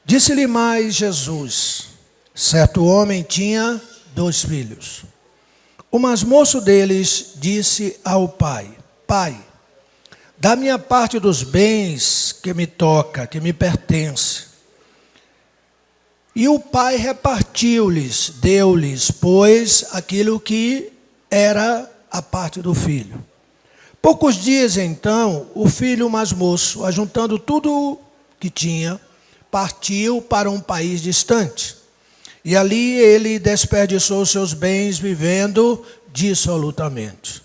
Disse-lhe mais Jesus: certo homem tinha 2 filhos. O mais moço deles disse ao pai: Pai, dá-me a parte dos bens que me toca, que me pertence. E o pai repartiu-lhes, deu-lhes, pois, aquilo que era a parte do filho. Poucos dias então, o filho mais moço, ajuntando tudo que tinha, partiu para um país distante. E ali ele desperdiçou seus bens vivendo dissolutamente.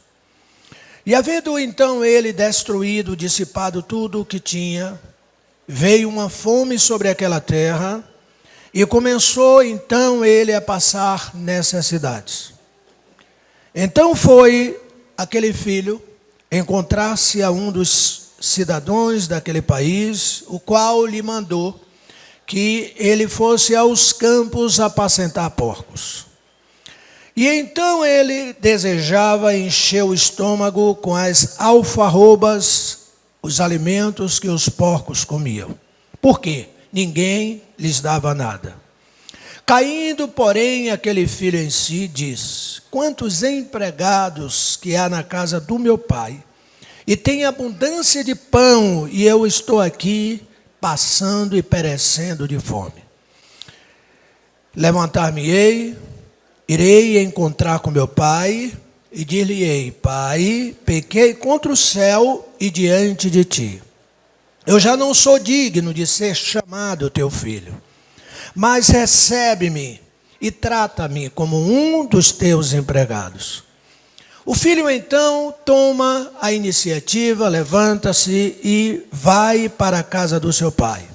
E havendo então ele destruído, dissipado tudo o que tinha, veio uma fome sobre aquela terra, e começou então ele a passar necessidades. Então foi aquele filho encontrar-se a um dos cidadãos daquele país, o qual lhe mandou que ele fosse aos campos apacentar porcos. E então ele desejava encher o estômago com as alfarrobas, os alimentos que os porcos comiam. Por quê? Ninguém lhes dava nada. Caindo, porém, aquele filho em si, diz: quantos empregados que há na casa do meu pai, e tem abundância de pão, e eu estou aqui passando e perecendo de fome. Levantar-me-ei, irei encontrar com meu pai, e dir-lhe-ei: Pai, pequei contra o céu e diante de ti. Eu já não sou digno de ser chamado teu filho, mas recebe-me e trata-me como um dos teus empregados. O filho então toma a iniciativa, levanta-se e vai para a casa do seu pai.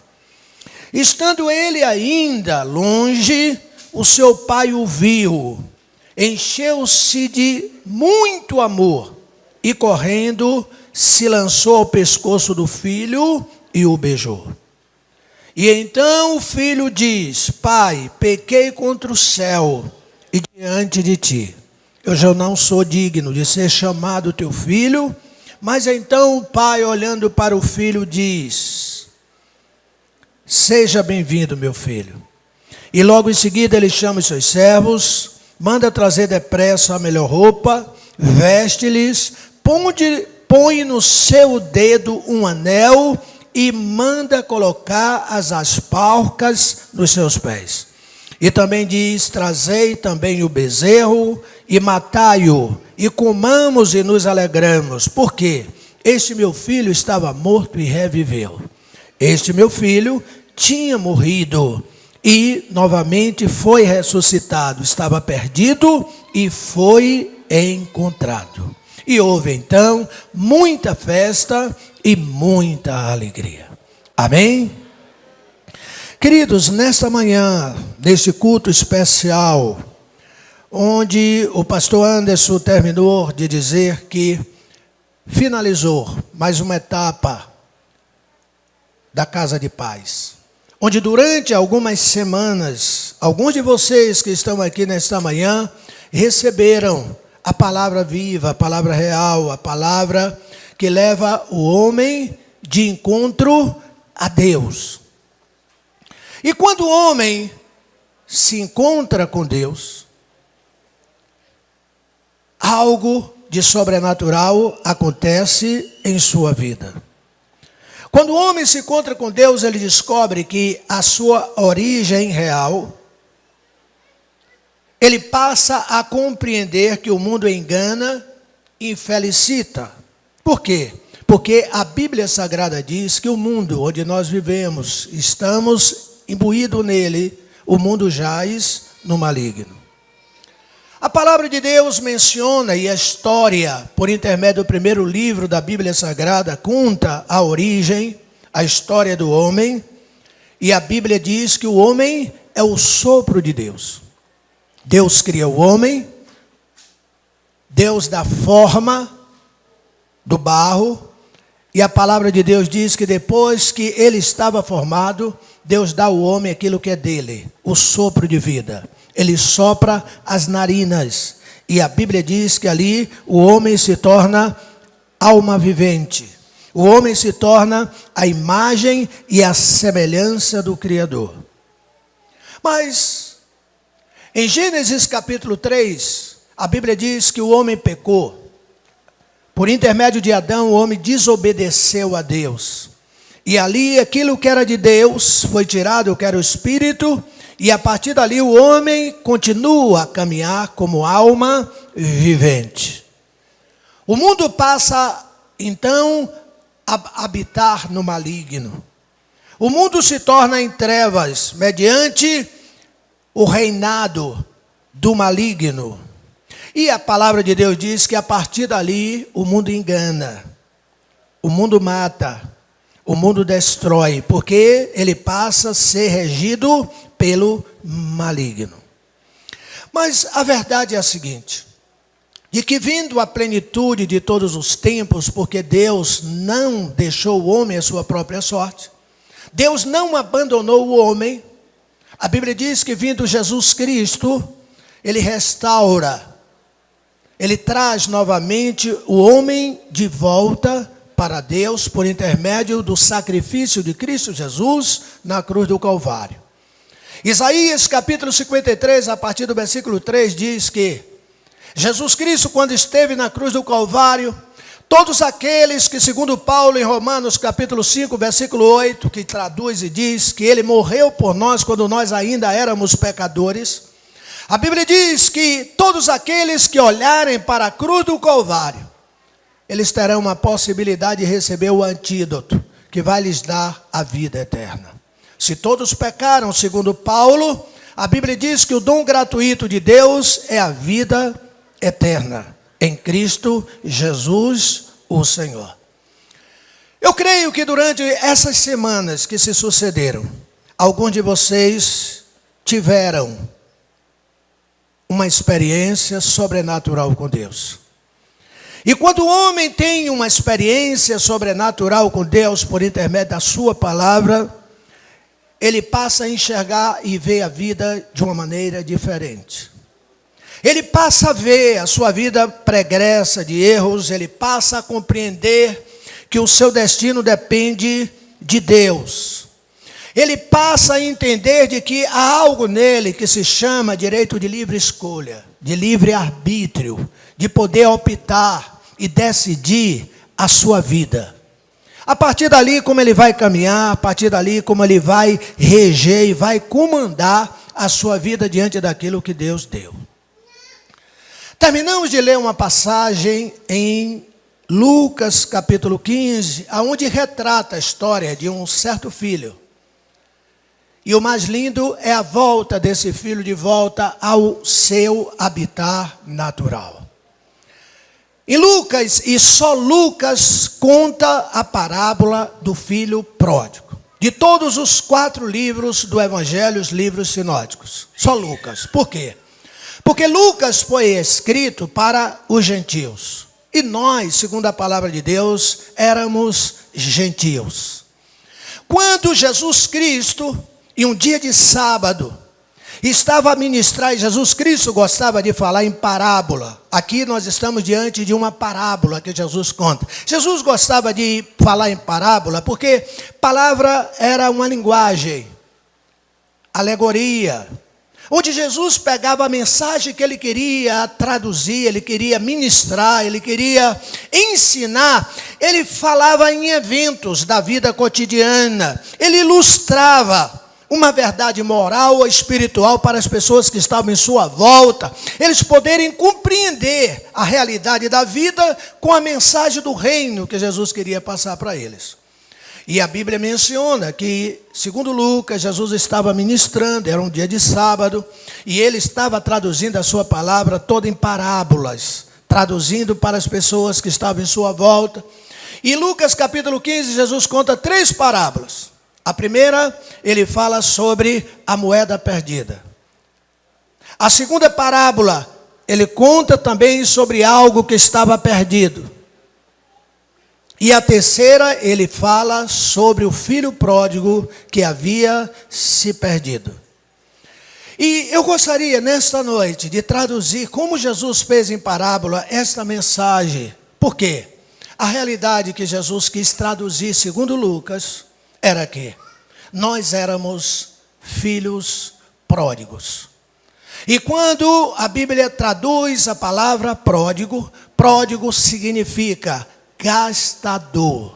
Estando ele ainda longe, o seu pai o viu, encheu-se de muito amor e, correndo, se lançou ao pescoço do filho e o beijou. E então o filho diz: Pai, pequei contra o céu e diante de ti. Eu já não sou digno de ser chamado teu filho. Mas então o pai, olhando para o filho, diz: seja bem-vindo, meu filho. E logo em seguida ele chama os seus servos, manda trazer depressa a melhor roupa, veste-lhes, põe no seu dedo um anel e manda colocar as aspalcas nos seus pés. E também diz: trazei também o bezerro e matai-o, e comamos e nos alegramos, porque este meu filho estava morto e reviveu. Este meu filho tinha morrido e novamente foi ressuscitado, estava perdido e foi encontrado. E houve então muita festa e muita alegria. Amém? Queridos, nesta manhã, neste culto especial, onde o pastor Anderson terminou de dizer que finalizou mais uma etapa da Casa de Paz, onde durante algumas semanas, alguns de vocês que estão aqui nesta manhã, receberam a palavra viva, a palavra real, a palavra que leva o homem de encontro a Deus. E quando o homem se encontra com Deus, algo de sobrenatural acontece em sua vida. Quando o homem se encontra com Deus, ele descobre que a sua origem real, ele passa a compreender que o mundo engana e infelicita. Por quê? Porque a Bíblia Sagrada diz que o mundo onde nós vivemos, estamos imbuídos nele, o mundo jaz no maligno. A palavra de Deus menciona, e a história, por intermédio do primeiro livro da Bíblia Sagrada, conta a origem, a história do homem, e a Bíblia diz que o homem é o sopro de Deus. Deus cria o homem, Deus dá forma do barro, E a palavra de Deus diz que depois que ele estava formado, Deus dá ao homem aquilo que é dele, o sopro de vida. Ele sopra as narinas. E a Bíblia diz que ali o homem se torna alma vivente. O homem se torna a imagem e a semelhança do Criador. Mas, em Gênesis capítulo 3, a Bíblia diz que o homem pecou. Por intermédio de Adão, o homem desobedeceu a Deus. E ali, aquilo que era de Deus foi tirado, que era o Espírito, e a partir dali o homem continua a caminhar como alma vivente. O mundo passa, então, a habitar no maligno. O mundo se torna em trevas, mediante o reinado do maligno. E a palavra de Deus diz que a partir dali o mundo engana, o mundo mata, o mundo destrói, porque ele passa a ser regido pelo maligno. Mas a verdade é a seguinte, de que vindo a plenitude de todos os tempos, porque Deus não deixou o homem à sua própria sorte, Deus não abandonou o homem, a Bíblia diz que vindo Jesus Cristo, ele restaura, ele traz novamente o homem de volta para Deus por intermédio do sacrifício de Cristo Jesus na cruz do Calvário. Isaías capítulo 53, a partir do versículo 3, diz que Jesus Cristo, quando esteve na cruz do Calvário, todos aqueles que, segundo Paulo em Romanos capítulo 5, versículo 8, que traduz e diz que ele morreu por nós quando nós ainda éramos pecadores, a Bíblia diz que todos aqueles que olharem para a cruz do Calvário, eles terão uma possibilidade de receber o antídoto, que vai lhes dar a vida eterna. Se todos pecaram, segundo Paulo, a Bíblia diz que o dom gratuito de Deus é a vida eterna, em Cristo Jesus, o Senhor. Eu creio que durante essas semanas que se sucederam, alguns de vocês tiveram uma experiência sobrenatural com Deus. E quando o homem tem uma experiência sobrenatural com Deus por intermédio da sua palavra, ele passa a enxergar e ver a vida de uma maneira diferente. Ele passa a ver a sua vida pregressa de erros, ele passa a compreender que o seu destino depende de Deus. Ele passa a entender de que há algo nele que se chama direito de livre escolha, de livre arbítrio, de poder optar e decidir a sua vida. A partir dali, como ele vai caminhar, a partir dali, como ele vai reger e vai comandar a sua vida diante daquilo que Deus deu. Terminamos de ler uma passagem em Lucas capítulo 15, onde retrata a história de um certo filho. E o mais lindo é a volta desse filho de volta ao seu habitat natural. Em Lucas, e só Lucas conta a parábola do filho pródigo. De todos os 4 livros do Evangelho, os livros sinóticos. Só Lucas. Por quê? Porque Lucas foi escrito para os gentios. E nós, segundo a palavra de Deus, éramos gentios. Quando Jesus Cristo, em um dia de sábado, estava a ministrar, e Jesus Cristo gostava de falar em parábola. Aqui nós estamos diante de uma parábola que Jesus conta. Jesus gostava de falar em parábola porque palavra era uma linguagem, alegoria, onde Jesus pegava a mensagem que ele queria traduzir, ele queria ministrar, ele queria ensinar. Ele falava em eventos da vida cotidiana, ele ilustrava uma verdade moral ou espiritual para as pessoas que estavam em sua volta, eles poderem compreender a realidade da vida com a mensagem do reino que Jesus queria passar para eles. E a Bíblia menciona que, segundo Lucas, Jesus estava ministrando, era um dia de sábado, e ele estava traduzindo a sua palavra toda em parábolas, traduzindo para as pessoas que estavam em sua volta. E em Lucas capítulo 15, Jesus conta 3 parábolas. A primeira, ele fala sobre a moeda perdida. A segunda parábola, ele conta também sobre algo que estava perdido. E a terceira, ele fala sobre o filho pródigo que havia se perdido. E eu gostaria, nesta noite, de traduzir como Jesus fez em parábola esta mensagem. Por quê? A realidade que Jesus quis traduzir, segundo Lucas, era que nós éramos filhos pródigos. E quando a Bíblia traduz a palavra pródigo, pródigo significa gastador.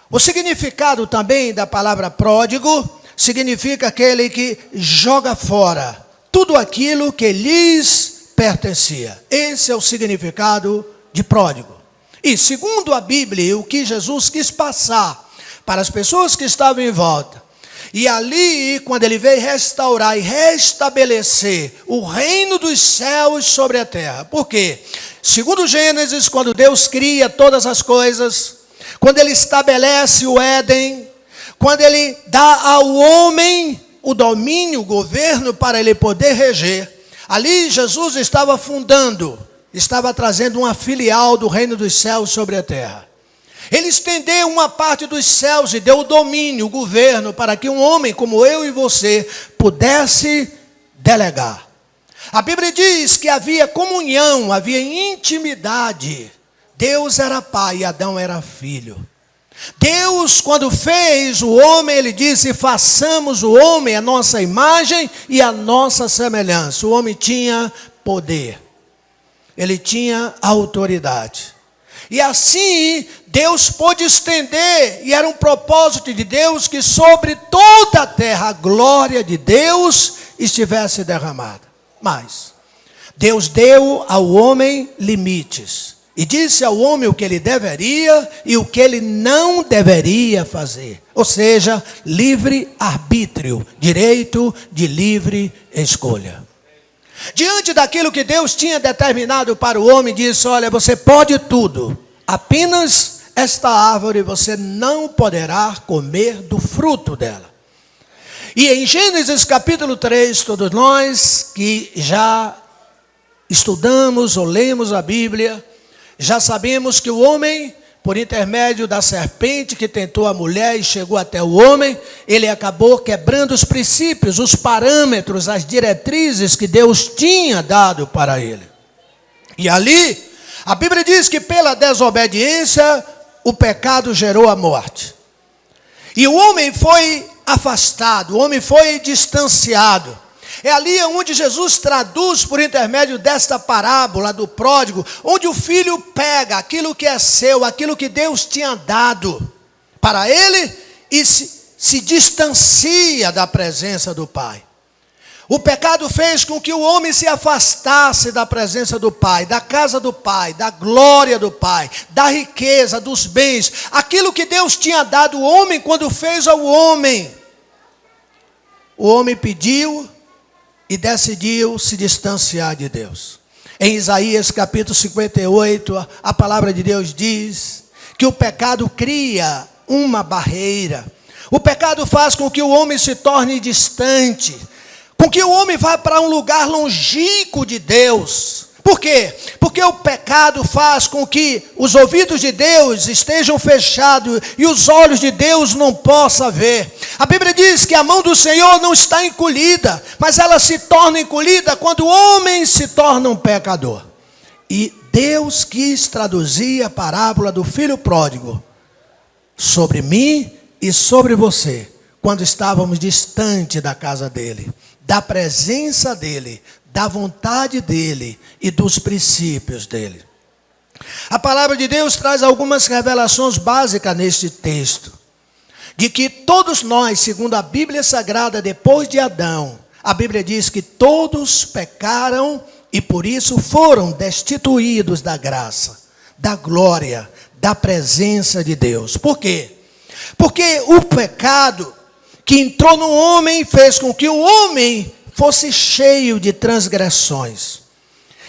O significado também da palavra pródigo significa aquele que joga fora tudo aquilo que lhes pertencia. Esse é o significado de pródigo. E segundo a Bíblia, o que Jesus quis passar para as pessoas que estavam em volta, e ali, quando ele veio restaurar e restabelecer o reino dos céus sobre a terra. Por quê? Segundo Gênesis, quando Deus cria todas as coisas, quando ele estabelece o Éden, quando ele dá ao homem o domínio, o governo para ele poder reger, ali Jesus estava fundando, estava trazendo uma filial do reino dos céus sobre a terra. Ele estendeu uma parte dos céus e deu o domínio, o governo, para que um homem como eu e você pudesse delegar. A Bíblia diz que havia comunhão, havia intimidade. Deus era pai e Adão era filho. Deus, quando fez o homem, ele disse: façamos o homem a nossa imagem e a nossa semelhança. O homem tinha poder, ele tinha autoridade. E assim, Deus pôde estender, e era um propósito de Deus, que sobre toda a terra a glória de Deus estivesse derramada. Mas Deus deu ao homem limites, e disse ao homem o que ele deveria e o que ele não deveria fazer. Ou seja, livre-arbítrio, direito de livre escolha. Diante daquilo que Deus tinha determinado para o homem, disse: olha, você pode tudo, apenas esta árvore você não poderá comer do fruto dela. E em Gênesis capítulo 3, todos nós que já estudamos ou lemos a Bíblia, já sabemos que o homem, por intermédio da serpente que tentou a mulher e chegou até o homem, ele acabou quebrando os princípios, os parâmetros, as diretrizes que Deus tinha dado para ele. E ali, a Bíblia diz que pela desobediência, o pecado gerou a morte. E o homem foi afastado, o homem foi distanciado. É ali onde Jesus traduz por intermédio desta parábola do pródigo, onde o filho pega aquilo que é seu, aquilo que Deus tinha dado para ele e se distancia da presença do Pai. O pecado fez com que o homem se afastasse da presença do Pai, da casa do Pai, da glória do Pai, da riqueza, dos bens, aquilo que Deus tinha dado ao homem quando fez ao homem. O homem pediu e decidiu se distanciar de Deus. Em Isaías capítulo 58, a palavra de Deus diz que o pecado cria uma barreira. O pecado faz com que o homem se torne distante, com que o homem vá para um lugar longínquo de Deus. Por quê? Porque o pecado faz com que os ouvidos de Deus estejam fechados e os olhos de Deus não possam ver. A Bíblia diz que a mão do Senhor não está encolhida, mas ela se torna encolhida quando o homem se torna um pecador. E Deus quis traduzir a parábola do filho pródigo sobre mim e sobre você, quando estávamos distante da casa dele, da presença dele, da vontade dele e dos princípios dele. A palavra de Deus traz algumas revelações básicas neste texto, de que todos nós, segundo a Bíblia Sagrada, depois de Adão, a Bíblia diz que todos pecaram e por isso foram destituídos da graça, da glória, da presença de Deus. Por quê? Porque o pecado que entrou no homem fez com que o homem fosse cheio de transgressões.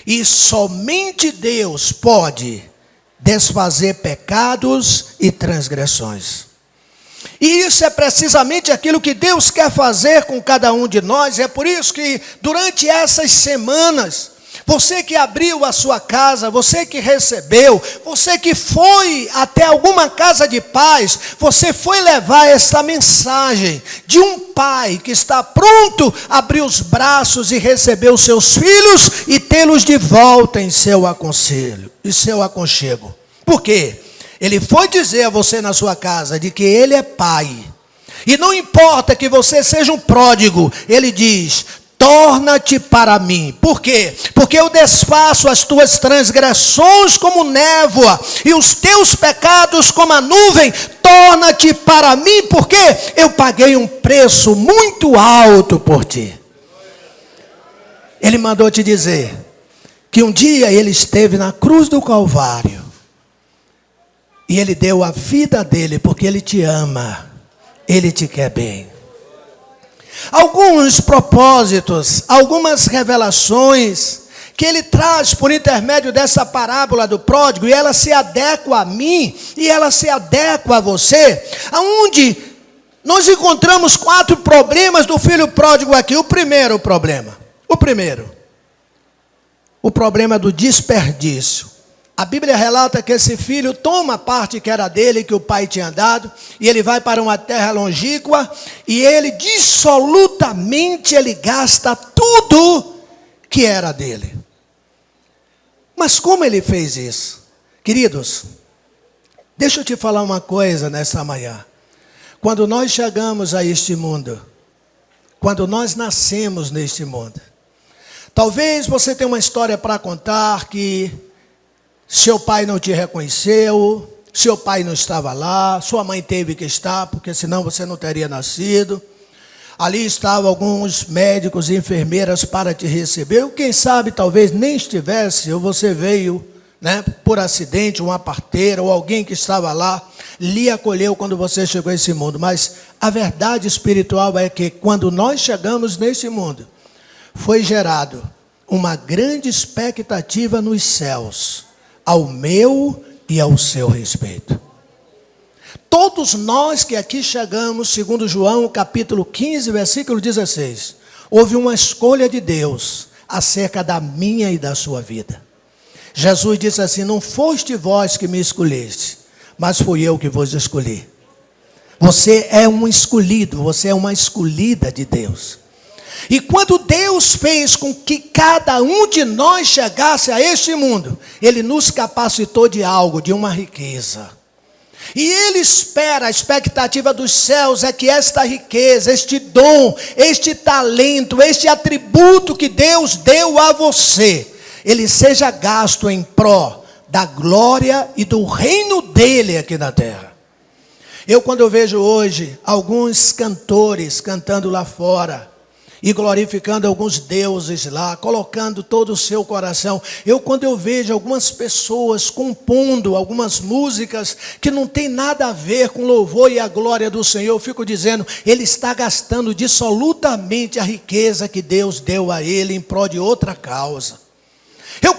E somente Deus pode desfazer pecados e transgressões. E isso é precisamente aquilo que Deus quer fazer com cada um de nós. É por isso que durante essas semanas Você que abriu a sua casa, você que recebeu, você que foi até alguma casa de paz, você foi levar esta mensagem de um pai que está pronto a abrir os braços e receber os seus filhos e tê-los de volta em seu aconselho, em seu aconchego. Por quê? Ele foi dizer a você na sua casa de que ele é pai. E não importa que você seja um pródigo, ele diz: torna-te para mim. Por quê? Porque eu desfaço as tuas transgressões como névoa e os teus pecados como a nuvem. Torna-te para mim, porque eu paguei um preço muito alto por ti. Ele mandou te dizer que um dia ele esteve na cruz do Calvário e ele deu a vida dele porque ele te ama, ele te quer bem. Alguns propósitos, algumas revelações que ele traz por intermédio dessa parábola do pródigo, e ela se adequa a mim, e ela se adequa a você, aonde nós encontramos 4 problemas do filho pródigo aqui. O primeiro problema do desperdício. A Bíblia relata que esse filho toma a parte que era dele, que o pai tinha dado, e ele vai para uma terra longínqua, e ele dissolutamente ele gasta tudo que era dele. Mas como ele fez isso? Queridos, deixa eu te falar uma coisa nessa manhã. Quando nós chegamos a este mundo, quando nós nascemos neste mundo, talvez você tenha uma história para contar que seu pai não te reconheceu, seu pai não estava lá, sua mãe teve que estar, porque senão você não teria nascido. Ali estavam alguns médicos e enfermeiras para te receber. Quem sabe talvez nem estivesse, ou você veio, por acidente, uma parteira ou alguém que estava lá, lhe acolheu quando você chegou a esse mundo. Mas a verdade espiritual é que quando nós chegamos nesse mundo, foi gerado uma grande expectativa nos céus, ao meu e ao seu respeito. Todos nós que aqui chegamos, segundo João, capítulo 15, versículo 16, houve uma escolha de Deus acerca da minha e da sua vida. Jesus disse assim: não foste vós que me escolheste, mas fui eu que vos escolhi. Você é um escolhido, você é uma escolhida de Deus. E quando Deus fez com que cada um de nós chegasse a este mundo, Ele nos capacitou de algo, de uma riqueza. E Ele espera, a expectativa dos céus é que esta riqueza, este dom, este talento, este atributo que Deus deu a você, ele seja gasto em pró da glória e do reino dele aqui na terra. Quando eu vejo hoje alguns cantores cantando lá fora, e glorificando alguns deuses lá, colocando todo o seu coração. Quando eu vejo algumas pessoas compondo algumas músicas que não tem nada a ver com louvor e a glória do Senhor, eu fico dizendo, ele está gastando dissolutamente a riqueza que Deus deu a ele em prol de outra causa.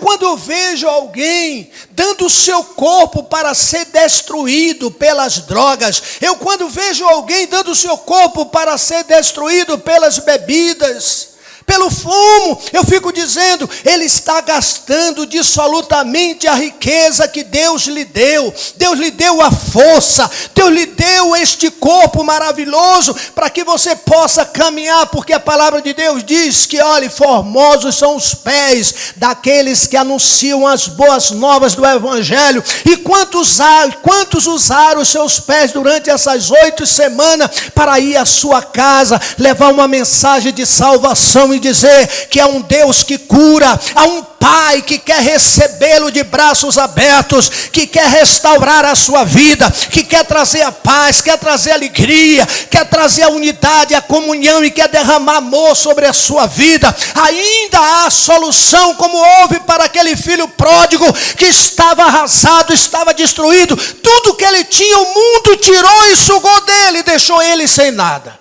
Quando eu vejo alguém dando o seu corpo para ser destruído pelas drogas, quando vejo alguém dando o seu corpo para ser destruído pelas bebidas, pelo fumo, eu fico dizendo, ele está gastando dissolutamente a riqueza que Deus lhe deu. Deus lhe deu a força, Deus lhe deu este corpo maravilhoso para que você possa caminhar, porque a palavra de Deus diz que, olha, formosos são os pés daqueles que anunciam as boas novas do Evangelho. E quantos usaram os seus pés durante essas 8 semanas para ir à sua casa, levar uma mensagem de salvação e dizer que há um Deus que cura, há um Pai que quer recebê-lo de braços abertos, que quer restaurar a sua vida, que quer trazer a paz, quer trazer a alegria, quer trazer a unidade, a comunhão e quer derramar amor sobre a sua vida. Ainda há solução, como houve para aquele filho pródigo que estava arrasado, estava destruído. Tudo que ele tinha, o mundo tirou e sugou dele e deixou ele sem nada.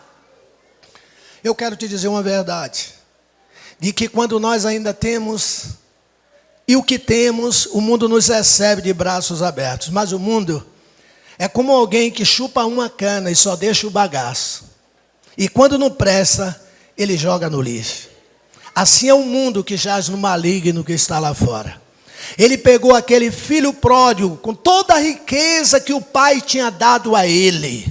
Eu quero te dizer uma verdade, de que quando nós ainda temos, e o que temos, o mundo nos recebe de braços abertos. Mas o mundo é como alguém que chupa uma cana e só deixa o bagaço. E quando não presta, ele joga no lixo. Assim é o mundo que jaz no maligno que está lá fora. Ele pegou aquele filho pródigo com toda a riqueza que o pai tinha dado a ele.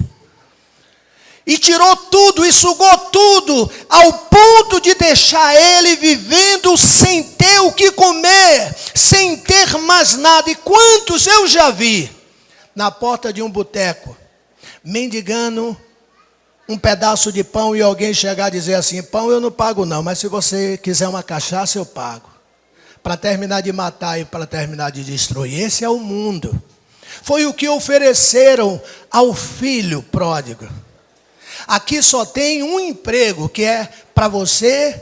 E tirou tudo e sugou tudo, ao ponto de deixar ele vivendo sem ter o que comer, sem ter mais nada. E quantos eu já vi na porta de um boteco, mendigando um pedaço de pão e alguém chegar e dizer assim: pão eu não pago não, mas se você quiser uma cachaça eu pago. Para terminar de matar e para terminar de destruir. Esse é o mundo. Foi o que ofereceram ao filho pródigo. Aqui só tem um emprego, que é para você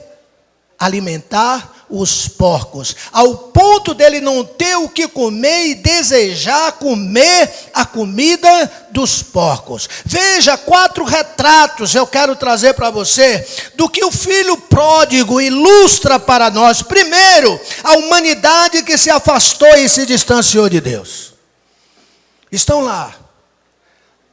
alimentar os porcos, ao ponto dele não ter o que comer e desejar comer a comida dos porcos. Veja 4 retratos eu quero trazer para você do que o filho pródigo ilustra para nós. Primeiro, a humanidade que se afastou e se distanciou de Deus. Estão lá,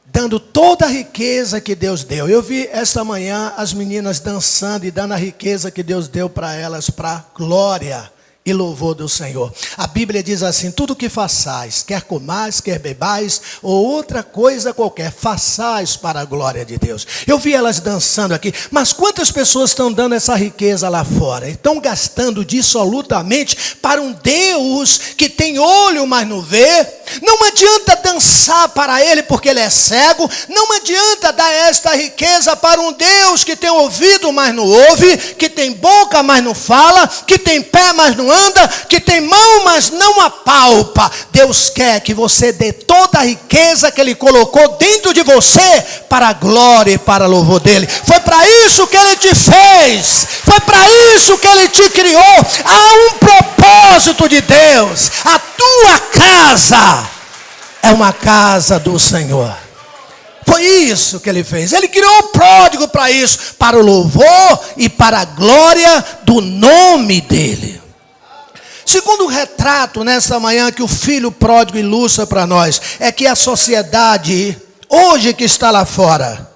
dando toda a riqueza que Deus deu. Eu vi esta manhã as meninas dançando e dando a riqueza que Deus deu para elas, para glória e louvor do Senhor. A Bíblia diz assim: tudo que façais, quer comais, quer bebais, ou outra coisa qualquer, façais para a glória de Deus. Eu vi elas dançando aqui, mas quantas pessoas estão dando essa riqueza lá fora? Estão gastando dissolutamente para um Deus que tem olho, mas não vê. Não adianta dançar para ele porque ele é cego. Não adianta dar esta riqueza para um Deus que tem ouvido, mas não ouve, que tem boca, mas não fala, que tem pé, mas não anda, que tem mão, mas não apalpa. Deus quer que você dê toda a riqueza que ele colocou dentro de você para a glória e para o louvor dele. Foi para isso que ele te fez. Foi para isso que ele te criou. Há um propósito de Deus. A tua casa é uma casa do Senhor. Foi isso que ele fez. Ele criou o pródigo para isso, para o louvor e para a glória do nome dele. Segundo retrato nessa manhã que o filho pródigo ilustra para nós, é que a sociedade hoje que está lá fora,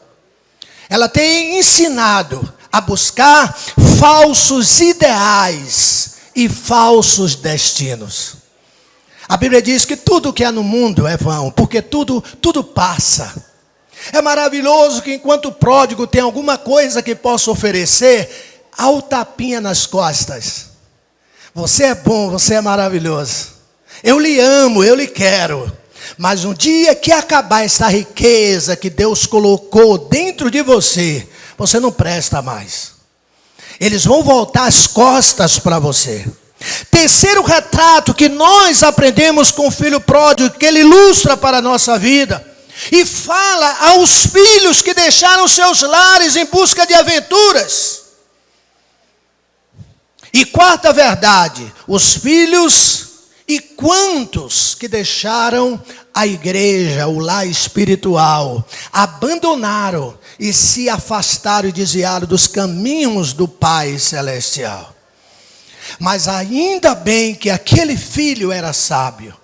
ela tem ensinado a buscar falsos ideais e falsos destinos. A Bíblia diz que tudo que há no mundo é vão, porque tudo passa. É maravilhoso que enquanto o pródigo tem alguma coisa que possa oferecer, há o tapinha nas costas. Você é bom, você é maravilhoso. Eu lhe amo, eu lhe quero. Mas um dia que acabar essa riqueza que Deus colocou dentro de você, você não presta mais. Eles vão voltar as costas para você. Terceiro retrato que nós aprendemos com o filho pródigo, que ele ilustra para a nossa vida, e fala aos filhos que deixaram seus lares em busca de aventuras. E quarta verdade, os filhos e quantos que deixaram a igreja, o lar espiritual, abandonaram e se afastaram e desviaram dos caminhos do Pai Celestial. Mas ainda bem que aquele filho era sábio.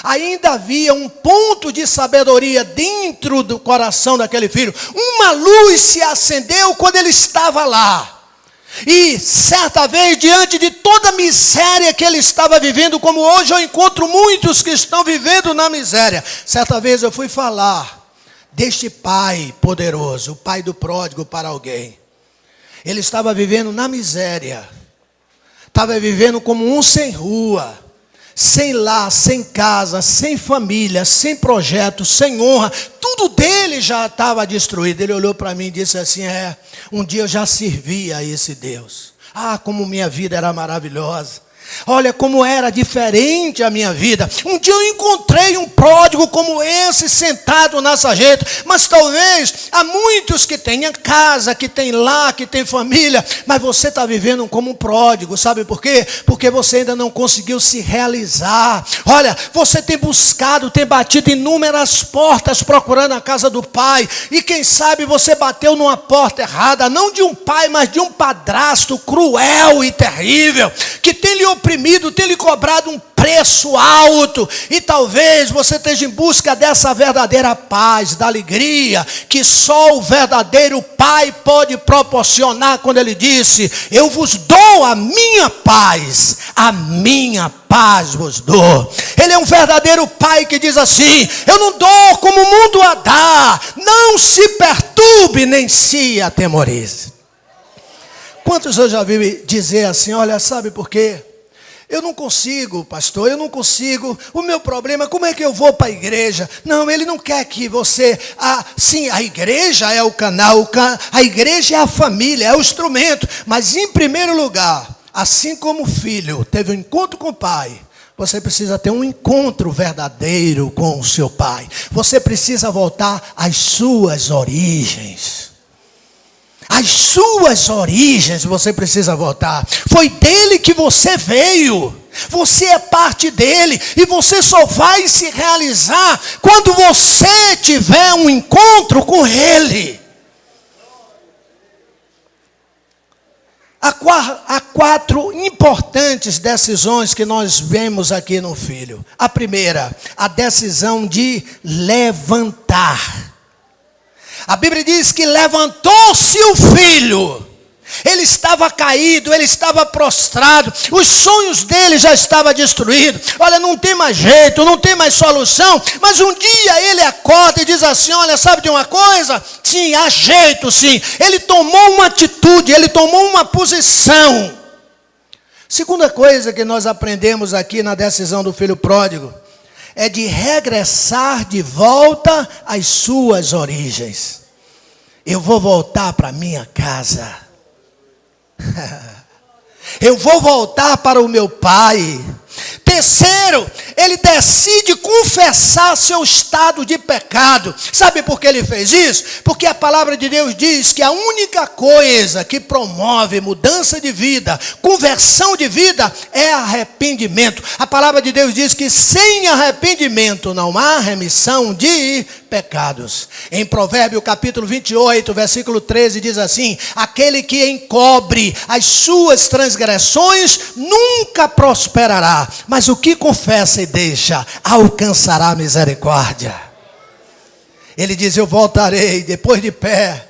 Ainda havia um ponto de sabedoria dentro do coração daquele filho. Uma luz se acendeu quando ele estava lá. E certa vez, diante de toda a miséria que ele estava vivendo, como hoje eu encontro muitos que estão vivendo na miséria. Certa vez eu fui falar deste pai poderoso, o pai do pródigo para alguém. Ele estava vivendo na miséria. Estava vivendo como um sem rua, sem lar, sem casa, sem família, sem projeto, sem honra. Tudo dele já estava destruído. Ele olhou para mim e disse assim: um dia eu já servia a esse Deus. Ah, como minha vida era maravilhosa. Olha como era diferente a minha vida. Um dia eu encontrei um pródigo como esse sentado na sarjeta. Mas talvez há muitos que tenham casa, que tem lar, que tem família, mas você está vivendo como um pródigo. Sabe por quê? Porque você ainda não conseguiu se realizar. Olha, você tem buscado, tem batido inúmeras portas procurando a casa do pai. E quem sabe você bateu numa porta errada, não de um pai, mas de um padrasto cruel e terrível, que tem lhe oprimido, tem lhe cobrado um preço alto, e talvez você esteja em busca dessa verdadeira paz, da alegria, que só o verdadeiro Pai pode proporcionar, quando Ele disse: eu vos dou a minha paz vos dou. Ele é um verdadeiro Pai que diz assim: eu não dou como o mundo a dá, não se perturbe, nem se atemorize. Quantos eu já vi dizer assim: olha, sabe por quê? Eu não consigo, pastor, eu não consigo. O meu problema, como é que eu vou para a igreja? Não, ele não quer que você... sim, a igreja é o canal, a igreja é a família, é o instrumento. Mas em primeiro lugar, assim como o filho teve um encontro com o pai, você precisa ter um encontro verdadeiro com o seu pai. Você precisa voltar às suas origens. As suas origens você precisa voltar. Foi dele que você veio. Você é parte dele. E você só vai se realizar quando você tiver um encontro com ele. Há 4 importantes decisões que nós vemos aqui no filho. A primeira, a decisão de levantar. A Bíblia diz que levantou-se o filho. Ele estava caído, ele estava prostrado, os sonhos dele já estavam destruídos. Olha, não tem mais jeito, não tem mais solução. Mas um dia ele acorda e diz assim: olha, sabe de uma coisa? Sim, há jeito sim. Ele tomou uma atitude, ele tomou uma posição. Segunda coisa que nós aprendemos aqui na decisão do filho pródigo é de regressar de volta às suas origens. Eu vou voltar para minha casa. Eu vou voltar para o meu pai. Terceiro, ele decide confessar seu estado de pecado. Sabe por que ele fez isso? Porque a palavra de Deus diz que a única coisa que promove mudança de vida, conversão de vida, é arrependimento. A palavra de Deus diz que sem arrependimento não há remissão de pecados. Em Provérbio capítulo 28, versículo 13, diz assim: aquele que encobre as suas transgressões nunca prosperará, mas o que confessa e deixa alcançará misericórdia. Ele diz: eu voltarei depois de pé,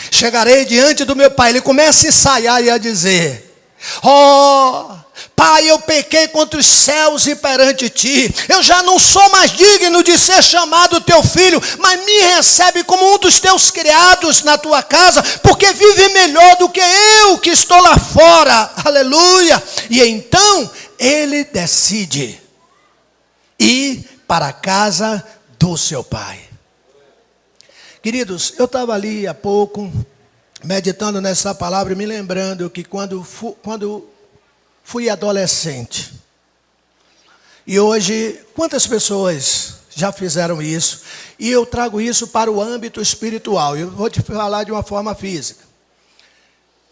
chegarei diante do meu pai. Ele começa a ensaiar e a dizer: oh, Pai, eu pequei contra os céus e perante ti. Eu já não sou mais digno de ser chamado teu filho, mas me recebe como um dos teus criados na tua casa, porque vive melhor do que eu que estou lá fora. Aleluia. E então ele decide ir para a casa do seu pai. Queridos, eu estava ali há pouco meditando nessa palavra e me lembrando que quando fui adolescente, e hoje, quantas pessoas já fizeram isso? E eu trago isso para o âmbito espiritual. Eu vou te falar de uma forma física.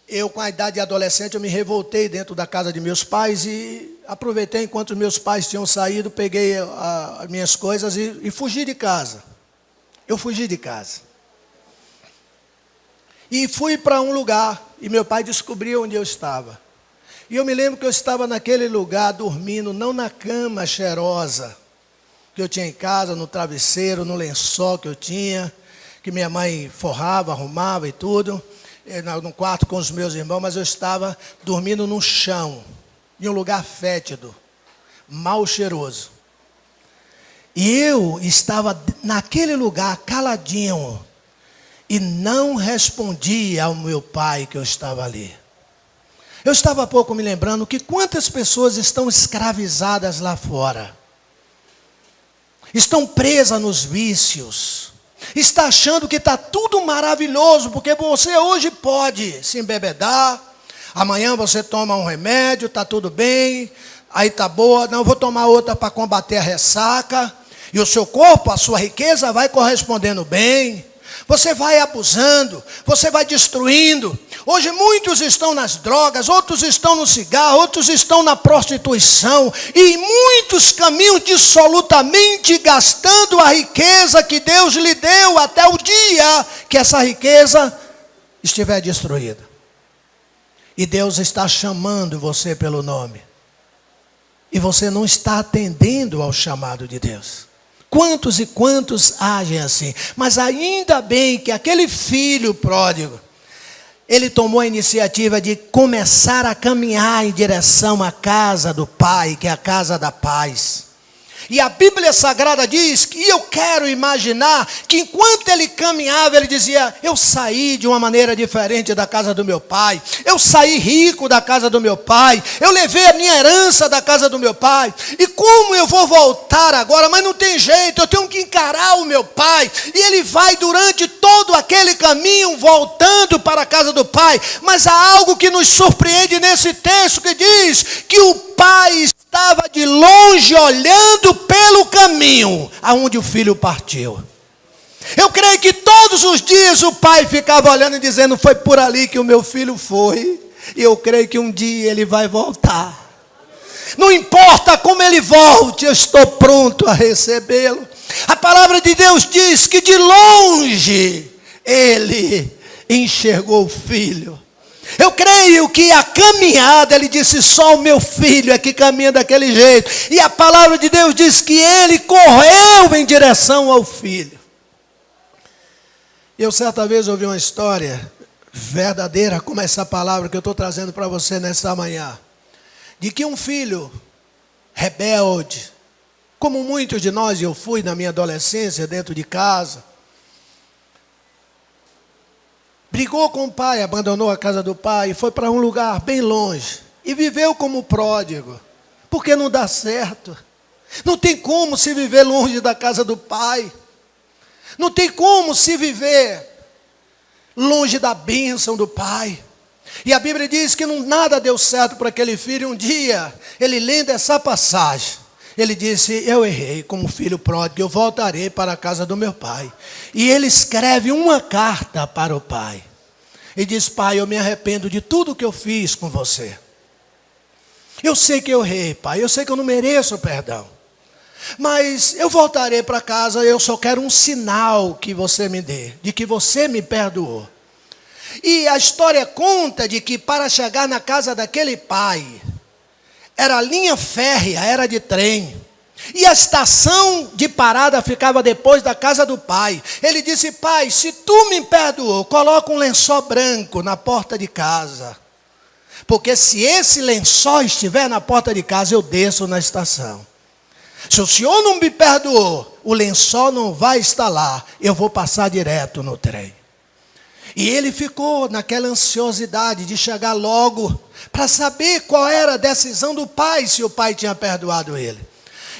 Eu, com a idade de adolescente, eu me revoltei dentro da casa de meus pais e aproveitei enquanto meus pais tinham saído, peguei as minhas coisas e fugi de casa. Eu fugi de casa. E fui para um lugar, e meu pai descobriu onde eu estava. E eu me lembro que eu estava naquele lugar dormindo, não na cama cheirosa que eu tinha em casa, no travesseiro, no lençol que eu tinha, que minha mãe forrava, arrumava e tudo, no quarto com os meus irmãos, mas eu estava dormindo no chão, em um lugar fétido, mal cheiroso. E eu estava naquele lugar, caladinho, e não respondia ao meu pai que eu estava ali. Eu estava há pouco me lembrando que quantas pessoas estão escravizadas lá fora. Estão presas nos vícios. Está achando que está tudo maravilhoso, porque você hoje pode se embebedar. Amanhã você toma um remédio, está tudo bem. Aí está boa, não, vou tomar outra para combater a ressaca. E o seu corpo, a sua riqueza vai correspondendo bem. Você vai abusando, você vai destruindo. Hoje muitos estão nas drogas, outros estão no cigarro, outros estão na prostituição. E muitos caminham dissolutamente gastando a riqueza que Deus lhe deu até o dia que essa riqueza estiver destruída. E Deus está chamando você pelo nome. e você não está atendendo ao chamado de Deus. Quantos e quantos agem assim? Mas ainda bem que aquele filho pródigo, ele tomou a iniciativa de começar a caminhar em direção à casa do Pai, que é a casa da paz. E a Bíblia Sagrada diz, e eu quero imaginar, que enquanto ele caminhava, ele dizia: eu saí de uma maneira diferente da casa do meu pai, eu saí rico da casa do meu pai, eu levei a minha herança da casa do meu pai, e como eu vou voltar agora? Mas não tem jeito, eu tenho que encarar o meu pai. E ele vai durante todo aquele caminho, voltando para a casa do pai. Mas há algo que nos surpreende nesse texto, que diz que o pai estava de longe olhando pelo caminho aonde o filho partiu. Eu creio que todos os dias o pai ficava olhando e dizendo: foi por ali que o meu filho foi, e eu creio que um dia ele vai voltar. Não importa como ele volte, eu estou pronto a recebê-lo. A palavra de Deus diz que de longe ele enxergou o filho. Eu creio que a caminhada, ele disse: só o meu filho é que caminha daquele jeito. E a palavra de Deus diz que ele correu em direção ao filho. Eu certa vez ouvi uma história verdadeira, como essa palavra que eu estou trazendo para você nesta manhã, de que um filho rebelde, como muitos de nós, eu fui na minha adolescência dentro de casa, brigou com o pai, abandonou a casa do pai e foi para um lugar bem longe. E viveu como pródigo. Porque não dá certo. Não tem como se viver longe da casa do pai. Não tem como se viver longe da bênção do pai. E a Bíblia diz que nada deu certo para aquele filho. Um dia, ele lendo essa passagem, ele disse: eu errei como filho pródigo, eu voltarei para a casa do meu pai. E ele escreve uma carta para o pai. E diz: pai, eu me arrependo de tudo que eu fiz com você. Eu sei que eu errei, pai, eu sei que eu não mereço perdão. Mas eu voltarei para casa, eu só quero um sinal que você me dê, de que você me perdoou. E a história conta de que para chegar na casa daquele pai, era linha férrea, era de trem. E a estação de parada ficava depois da casa do pai. Ele disse: pai, se tu me perdoou, coloca um lençol branco na porta de casa. Porque se esse lençol estiver na porta de casa, eu desço na estação. Se o senhor não me perdoou, o lençol não vai estar lá, eu vou passar direto no trem. E ele ficou naquela ansiosidade de chegar logo para saber qual era a decisão do pai, se o pai tinha perdoado ele.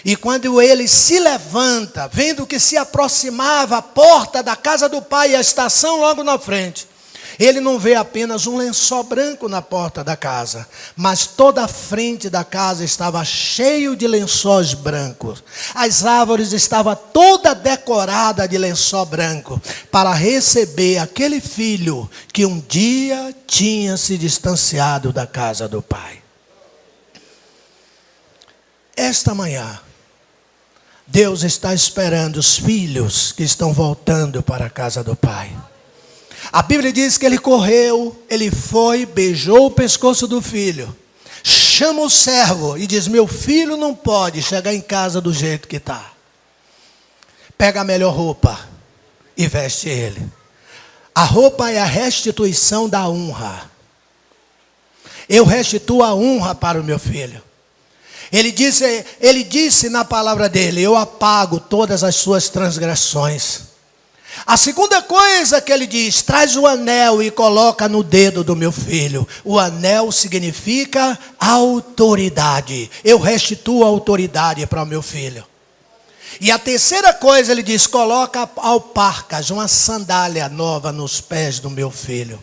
E quando ele se levanta, vendo que se aproximava a porta da casa do pai e a estação logo na frente, ele não vê apenas um lençol branco na porta da casa, mas toda a frente da casa estava cheio de lençóis brancos. As árvores estavam toda decorada de lençol branco, para receber aquele filho que um dia tinha se distanciado da casa do pai. Esta manhã, Deus está esperando os filhos que estão voltando para a casa do pai. A Bíblia diz que ele correu, ele foi, beijou o pescoço do filho, chama o servo e diz: meu filho não pode chegar em casa do jeito que está. Pega a melhor roupa e veste ele. A roupa é a restituição da honra. Eu restituo a honra para o meu filho. Ele disse na palavra dele: eu apago todas as suas transgressões. A segunda coisa que ele diz: traz o anel e coloca no dedo do meu filho. O anel significa autoridade. Eu restituo a autoridade para o meu filho. E a terceira coisa ele diz: coloca alparcas, uma sandália nova nos pés do meu filho.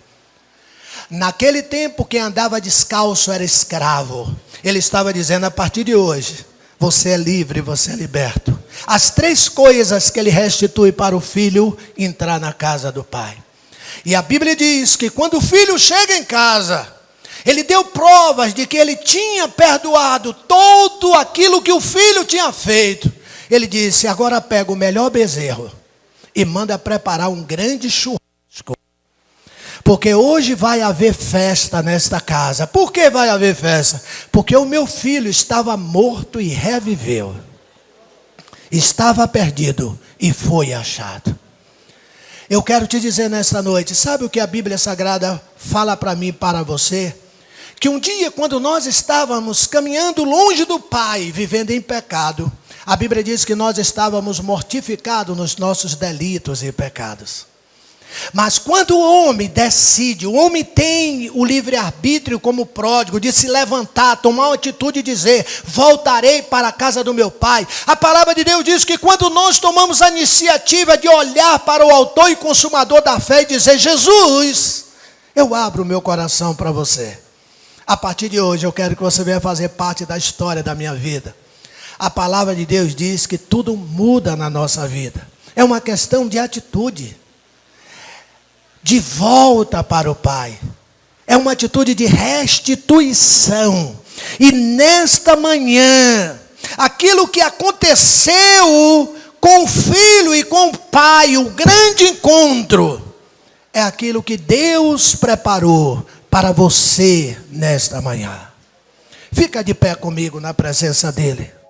Naquele tempo quem andava descalço era escravo. Ele estava dizendo: a partir de hoje, você é livre, você é liberto. As três coisas que ele restitui para o filho entrar na casa do pai. E a Bíblia diz que quando o filho chega em casa, ele deu provas de que ele tinha perdoado tudo aquilo que o filho tinha feito. Ele disse: agora pega o melhor bezerro e manda preparar um grande churrasco. Porque hoje vai haver festa nesta casa. Por que vai haver festa? Porque o meu filho estava morto e reviveu. Estava perdido e foi achado. Eu quero te dizer nesta noite, sabe o que a Bíblia Sagrada fala para mim e para você? Que um dia, quando nós estávamos caminhando longe do Pai, vivendo em pecado, a Bíblia diz que nós estávamos mortificados nos nossos delitos e pecados. Mas quando o homem decide, o homem tem o livre-arbítrio como pródigo, de se levantar, tomar uma atitude e dizer, voltarei para a casa do meu pai. A palavra de Deus diz que quando nós tomamos a iniciativa de olhar para o autor e consumador da fé e dizer, Jesus, eu abro o meu coração para você. A partir de hoje eu quero que você venha fazer parte da história da minha vida. A palavra de Deus diz que tudo muda na nossa vida. É uma questão de atitude. De volta para o Pai. É uma atitude de restituição. E nesta manhã, aquilo que aconteceu com o filho e com o pai, o grande encontro, é aquilo que Deus preparou para você nesta manhã. Fica de pé comigo na presença dEle.